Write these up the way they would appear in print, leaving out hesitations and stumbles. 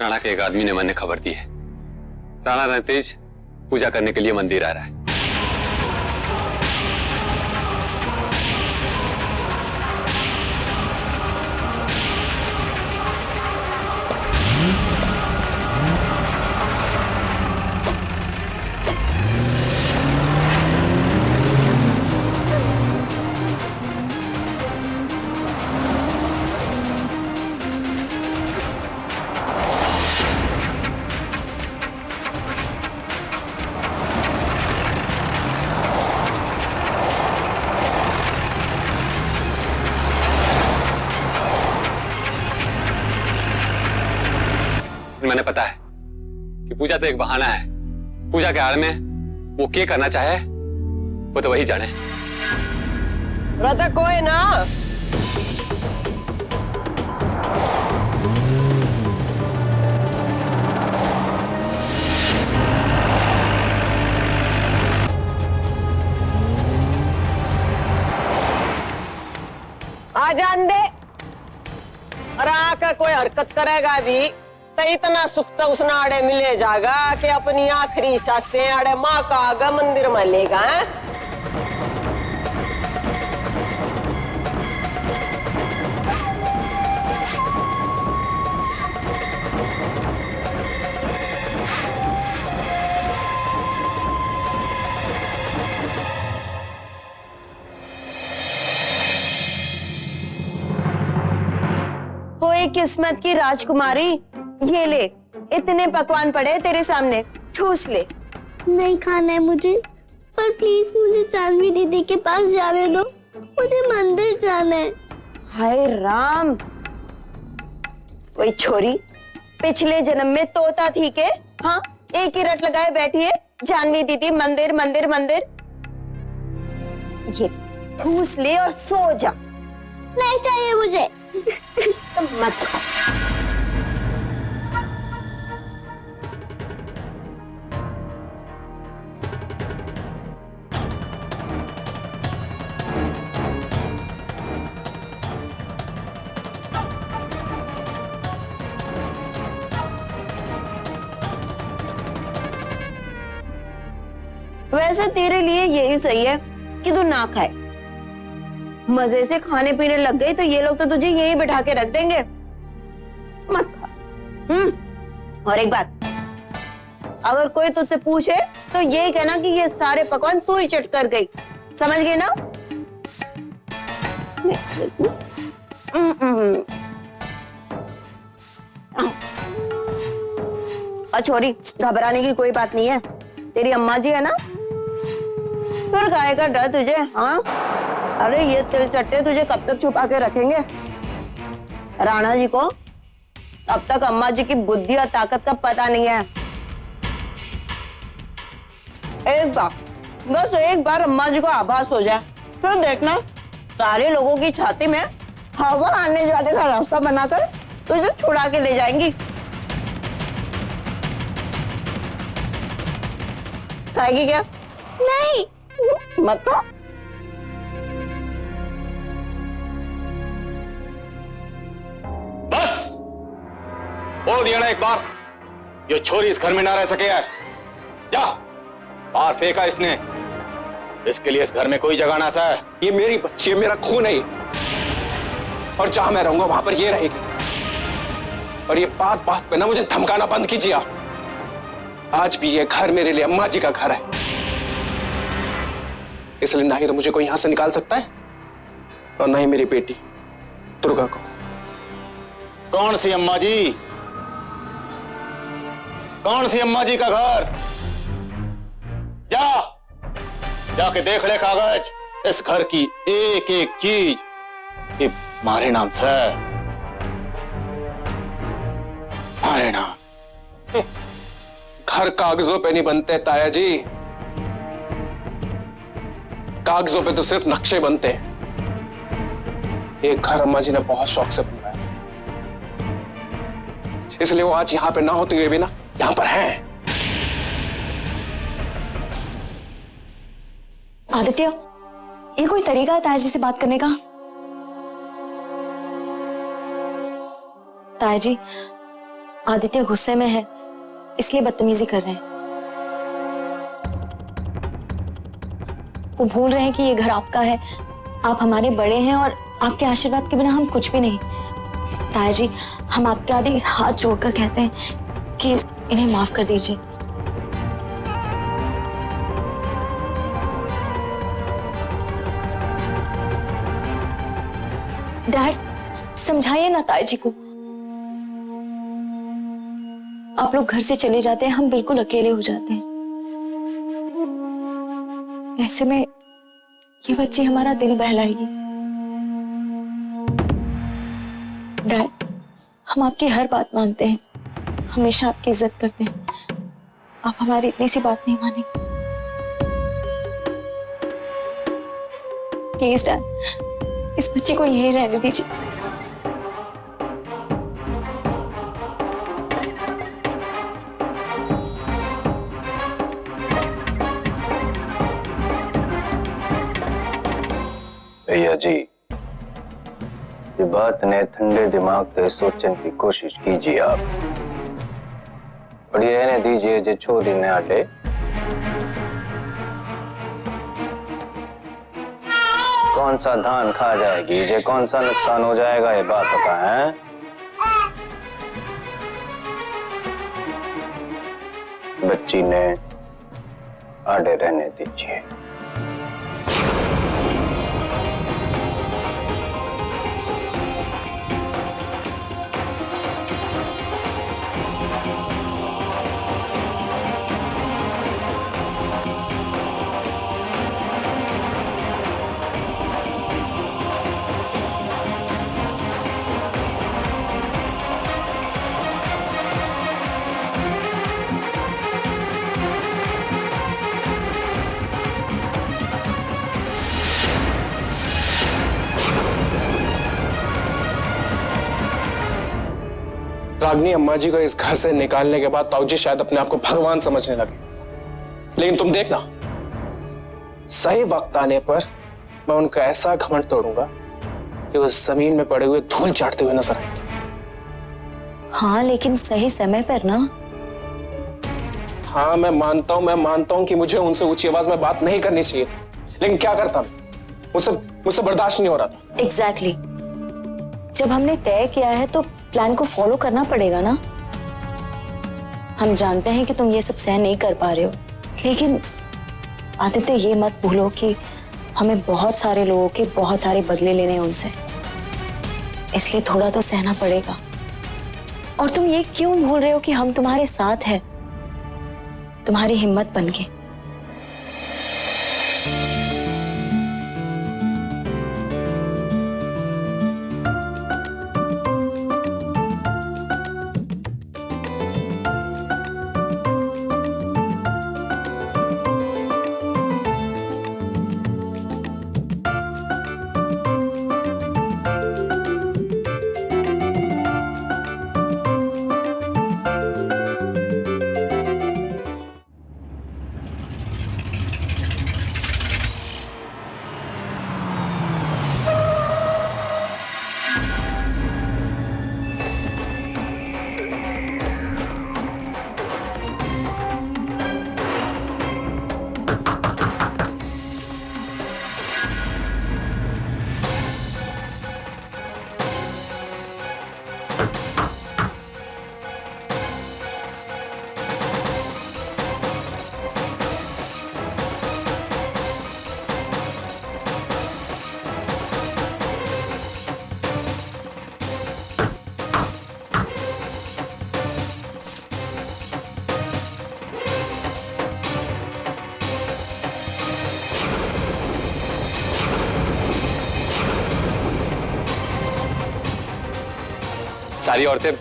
राणा के एक आदमी ने मैंने खबर दी है। राणा रणतेज पूजा करने के लिए मंदिर आ रहा है। मैंने पता है कि पूजा तो एक बहाना है। पूजा के आड़ में वो क्या करना चाहे वो तो वही जाने। रता कोई ना आ जान दे और आकर कोई हरकत करेगा भी तो इतना सुख तो उस नाड़े मिले जाएगा कि अपनी आखिरी सांस से आड़े माँ का आगा मंदिर में लेगा। कोई किस्मत की राजकुमारी, ये ले, इतने पकवान पड़े तेरे सामने, ठूस ले। नहीं खाना है मुझे, पर प्लीज मुझे जानवी दीदी के पास जाने दो, मुझे मंदिर जाना है। हाय राम, वही छोरी पिछले जन्म में तोता थी के? हाँ, एक ही रट लगाए बैठी है, जानवी दीदी मंदिर मंदिर मंदिर। ये ठूस ले और सो जा। नहीं चाहिए मुझे। मत वैसे तेरे लिए यही सही है कि तू ना खाए। मजे से खाने पीने लग गई तो ये लोग तो तुझे यही बैठा के रख देंगे। मत खा। और एक बात, अगर कोई तुझसे पूछे तो यही कहना कि ये सारे पकवान तू ही चट कर गई। समझ गई ना? छोरी, घबराने की कोई बात नहीं है। तेरी अम्मा जी है ना, फिर गाय का डर तुझे। हाँ, अरे ये तिल चट्टे तुझे कब तक छुपा के रखेंगे? राणा जी को अब तक अम्मा जी की बुद्धि और ताकत का पता नहीं है। एक बार, बस एक बार अम्मा जी को आभास हो जाए, फिर देखना सारे लोगों की छाती में हवा आने जाने का रास्ता बनाकर तुझे छुड़ा के ले जाएंगी। खाएगी क्या? नहीं। मत खा। बस बोल दिया ना एक बार, ये छोरी इस घर में ना रह सके है। जा, बाहर फेंका इसने। इसके लिए इस घर में कोई जगह ना सा है। ये मेरी बच्ची है, मेरा खून है, और जहां मैं रहूंगा वहां पर ये रहेगी। और ये बात बात पे ना मुझे धमकाना बंद कीजिए आप। आज भी ये घर मेरे लिए अम्मा जी का घर है, इसलिए ना ही तो मुझे कोई यहां से निकाल सकता है और ना ही मेरी बेटी दुर्गा को। कौन सी अम्मा जी? कौन सी अम्मा जी का घर? जा, जाके देख ले कागज, इस घर की एक एक चीज ये मारे नाम से, मारे नाम। घर कागजों पे नहीं बनते ताया जी, कागजों पे तो सिर्फ नक्शे बनते हैं। एक घर अम्मा जी ने बहुत शौक से बनवाया था, इसलिए वो आज यहां पे ना होते हुए भी ना यहां पर हैं। आदित्य, ये कोई तरीका है ताया जी से बात करने का? ताया जी, आदित्य गुस्से में है, इसलिए बदतमीजी कर रहे हैं। वो भूल रहे हैं कि ये घर आपका है, आप हमारे बड़े हैं और आपके आशीर्वाद के बिना हम कुछ भी नहीं। ताया जी, हम आपके आगे हाथ जोड़कर कहते हैं कि इन्हें माफ कर दीजिए। डैड, समझाइए ना ताया जी को। आप लोग घर से चले जाते हैं, हम बिल्कुल अकेले हो जाते हैं। ऐसे में ये बच्ची हमारा दिल बहलाएगी। डैड, हम आपकी हर बात मानते हैं, हमेशा आपकी इज्जत करते हैं। आप हमारी इतनी सी बात नहीं मानेंगे। प्लीज डैड, इस बच्चे को यहीं रहने दीजिए। भैया जी, ये बात ने ठंडे दिमाग से सोचने की कोशिश कीजिए आप, और ये ने दीजिए जो छोरी ने आटे। कौन सा धान खा जाएगी, ये कौन सा नुकसान हो जाएगा, ये बात का है। बच्ची ने आड़े रहने दीजिए। रागनी अम्मा जी को इस घर से निकालने के बाद ताऊ जी शायद अपने आप को भगवान समझने लगे, लेकिन तुम देखना, सही वक्त आने पर मैं उनका ऐसा घमंड तोड़ूंगा कि वो जमीन में पड़े हुए धूल चाटते हुए नजर आएंगे। हाँ, लेकिन सही समय पर ना। हाँ, मैं मानता हूं कि मुझे उनसे ऊंची आवाज में बात नहीं करनी चाहिए थी, लेकिन क्या करता मैं, मुझसे बर्दाश्त नहीं हो रहा था। एग्जैक्टली। जब हमने तय किया है तो प्लान को फॉलो करना पड़ेगा ना। हम जानते हैं कि तुम ये सब सहन नहीं कर पा रहे हो, लेकिन आदित्य ये मत भूलो कि हमें बहुत सारे लोगों के बहुत सारे बदले लेने हैं उनसे, इसलिए थोड़ा तो सहना पड़ेगा। और तुम ये क्यों भूल रहे हो कि हम तुम्हारे साथ हैं, तुम्हारी हिम्मत बनके। सारी औरतें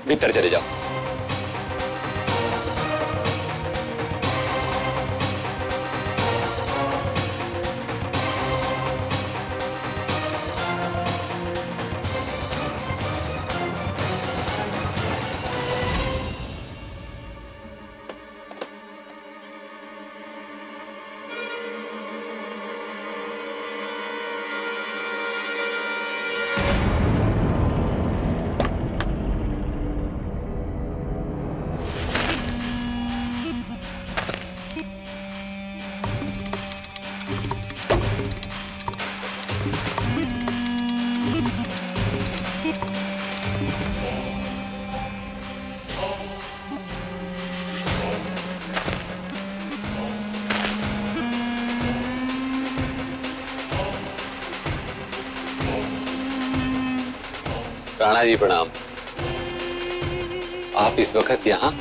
भीतर चले जाओ। राणा जी प्रणाम। आप इस वक्त यहाँ?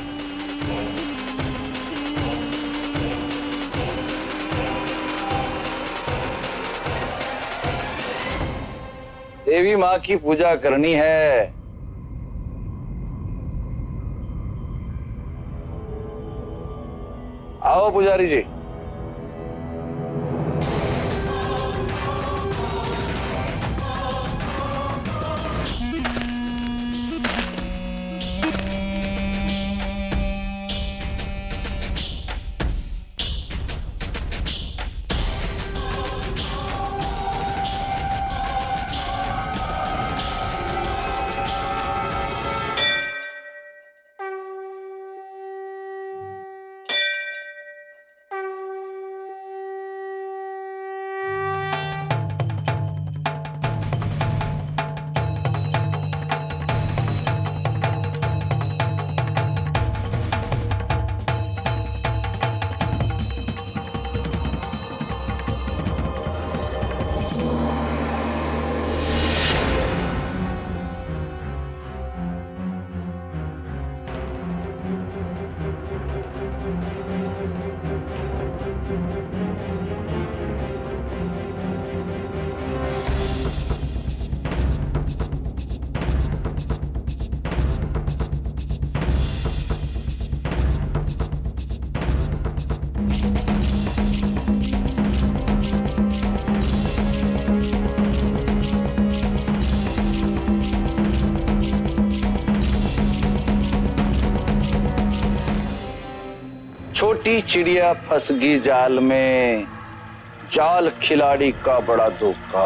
देवी माँ की पूजा करनी है। आओ पुजारी जी। छोटी चिड़िया फंस गई जाल में, जाल खिलाड़ी का बड़ा धोखा।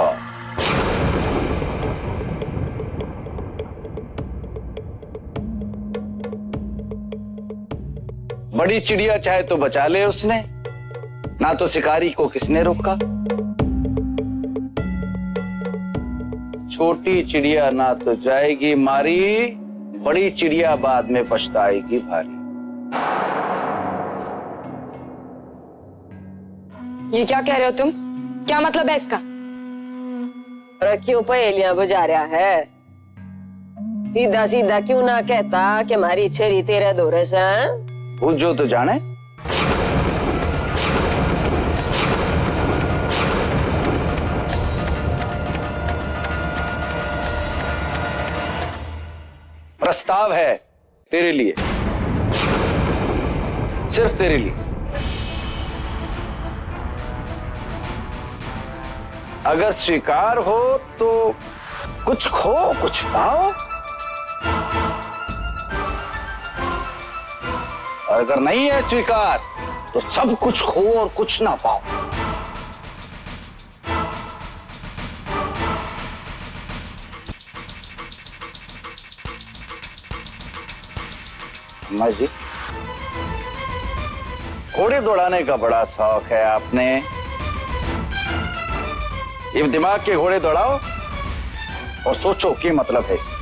बड़ी चिड़िया चाहे तो बचा ले उसने, ना तो शिकारी को किसने रोका। छोटी चिड़िया ना तो जाएगी मारी, बड़ी चिड़िया बाद में पछताएगी भारी। ये क्या कह रहे हो तुम? क्या मतलब है इसका? अरे क्यों पहेलियां बुझा रहा है? सीधा सीधा क्यों ना कहता कि हमारी छेरी तेरे दौरे से? पूछो तो जाने। प्रस्ताव है तेरे लिए, सिर्फ तेरे लिए। अगर स्वीकार हो तो कुछ खो कुछ पाओ, और अगर नहीं है स्वीकार तो सब कुछ खो और कुछ ना पाओ। अम्मा जी, घोड़े दौड़ाने का बड़ा शौक है आपने। ये दिमाग के घोड़े दौड़ाओ और सोचो क्या मतलब है इसका।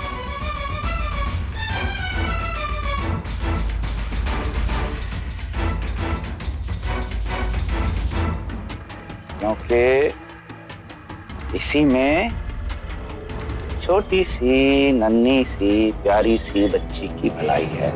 क्योंकि इसी में छोटी सी नन्ही सी प्यारी सी बच्ची की भलाई है।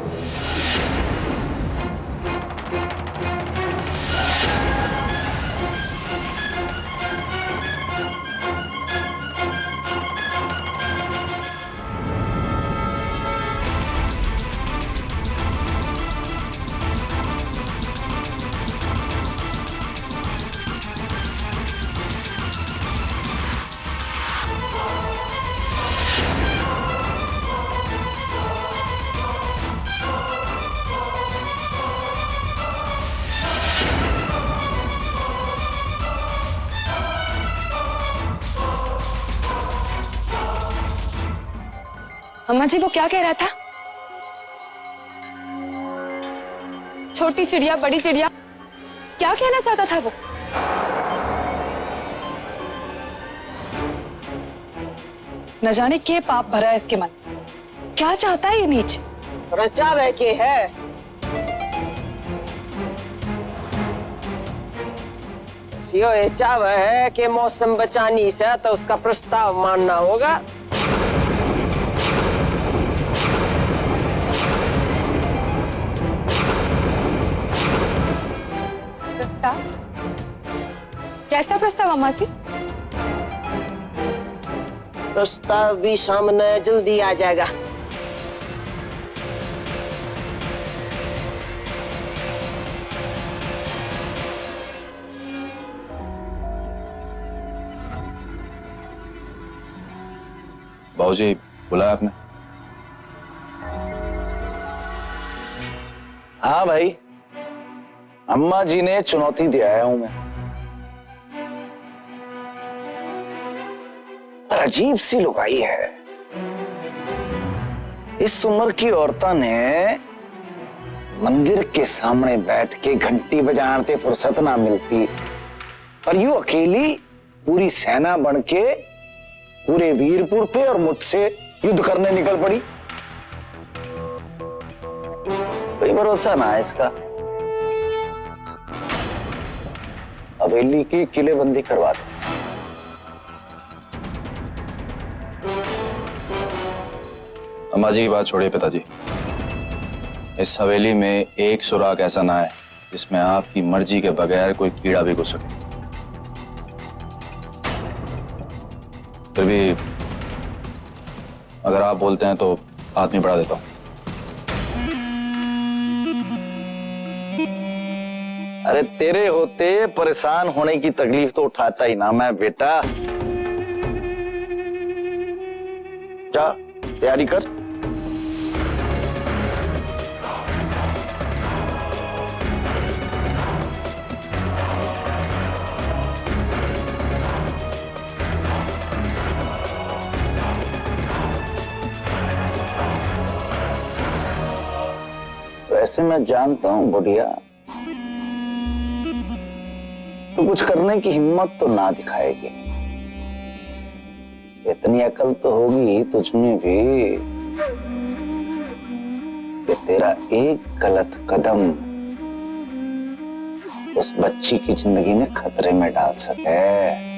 अम्मा जी वो क्या कह रहा था? छोटी चिड़िया बड़ी चिड़िया, क्या कहना चाहता था वो? न जाने क्या पाप भरा है इसके मन, क्या चाहता है ये नीच? रचा वह के है। ये चाव है कि मौसम बचानी से तो उसका प्रस्ताव मानना होगा। प्रस्ताव? कैसा प्रस्ताव अम्मा जी? प्रस्ताव भी सामने जल्दी आ जाएगा। बाबूजी बुलाया आपने? हाँ भाई, अम्मा जी ने चुनौती दे आया हूं मैं। अजीब सी लुगाई है। इस उम्र की औरतां ने मंदिर के सामने बैठ के घंटी बजाते फुर्सत ना मिलती, पर यूं अकेली पूरी सेना बन के पूरे वीरपुर पे और मुझसे युद्ध करने निकल पड़ी। कोई भरोसा ना है इसका। हवेली की किलेबंदी करवा दे। अम्मा जी की बात छोड़िए पिताजी। इस हवेली में एक सुराग ऐसा ना है जिसमें आपकी मर्जी के बगैर कोई कीड़ा भी घुस सके। फिर भी अगर आप बोलते हैं तो आदमी बढ़ा देता हूं। अरे तेरे होते परेशान होने की तकलीफ तो उठाता ही ना मैं बेटा। जा तैयारी कर। वैसे मैं जानता हूं बुढ़िया, तो कुछ करने की हिम्मत तो ना दिखाएगी। इतनी अकल तो होगी तुझमें भी कि तेरा एक गलत कदम उस बच्ची की जिंदगी में खतरे में डाल सके।